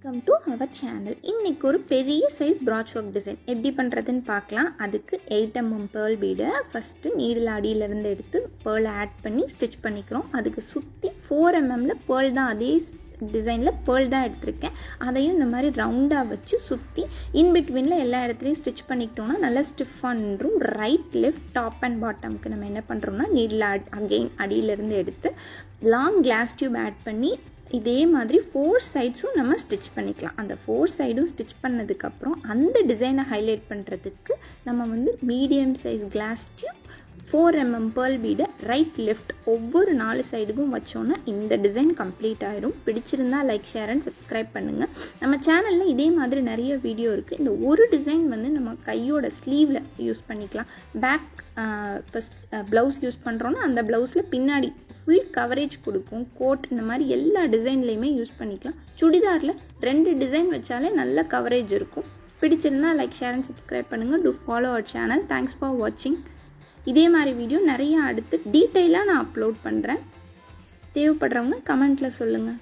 Welcome to our channel. இன்றைக்கி ஒரு பெரிய சைஸ் ப்ராச் ஒர்க் டிசைன் எப்படி பண்ணுறதுன்னு பார்க்கலாம். அதுக்கு 8mm பேர்ல் பீடை ஃபஸ்ட்டு நீடில் அடியிலேருந்து எடுத்து பேர்லை ஆட் பண்ணி ஸ்டிச் பண்ணிக்கிறோம். அதுக்கு சுற்றி 4mm பேர்ல் தான், அதே டிசைனில் பேர்ல் தான் எடுத்திருக்கேன். அதையும் இந்த மாதிரி ரவுண்டாக வச்சு சுற்றி இன்பிட்வீனில் எல்லா இடத்துலையும் ஸ்டிச் பண்ணிக்கிட்டோம்னா நல்லா ஸ்டிஃபாக நின்றும். ரைட் லெஃப்ட் டாப் அண்ட் பாட்டமுக்கு நம்ம என்ன பண்ணுறோம்னா நீடில் அகெயின் அடியிலேருந்து எடுத்து லாங் கிளாஸ் டியூப் ஆட் பண்ணி இதே மாதிரி 4 சைட்ஸும் நம்ம ஸ்டிச் பண்ணிக்கலாம். அந்த 4 சைடும் ஸ்டிச் பண்ணதுக்கப்புறம் அந்த டிசைனை ஹைலைட் பண்ணுறதுக்கு நம்ம medium size class tube 4mm pearl பீடை ரைட் லெஃப்ட் ஒவ்வொரு 4 சைடுக்கும் வச்சோன்னா இந்த டிசைன் கம்ப்ளீட் ஆகிடும். பிடிச்சிருந்தா லைக், ஷேர் அண்ட் சப்ஸ்கிரைப் பண்ணுங்கள். நம்ம சேனலில் இதே மாதிரி நிறைய வீடியோ இருக்குது. இந்த ஒரு டிசைன் நம்ம கையோட ஸ்லீவில் யூஸ் பண்ணிக்கலாம். பேக் ப்ளவுஸ் யூஸ் பண்ணுறோன்னா அந்த ப்ளவுஸில் பின்னாடி ஃபுல் கவரேஜ் கொடுக்கும். கோட் இந்த மாதிரி எல்லா டிசைன்லேயுமே யூஸ் பண்ணிக்கலாம். சுடிதாரில் 2 டிசைன் வச்சாலே நல்ல கவரேஜ் இருக்கும். பிடிச்சிருந்தா லைக், ஷேர் அண்ட் சப்ஸ்கிரைப் பண்ணுங்கள். To follow our channel. Thanks for வாட்சிங். இதே மாதிரி வீடியோ நிறையா அடுத்து டீட்டெயிலாக நான் அப்லோட் பண்ணுறேன். தேவைப்படுறவங்க கமெண்ட்டில் சொல்லுங்கள்.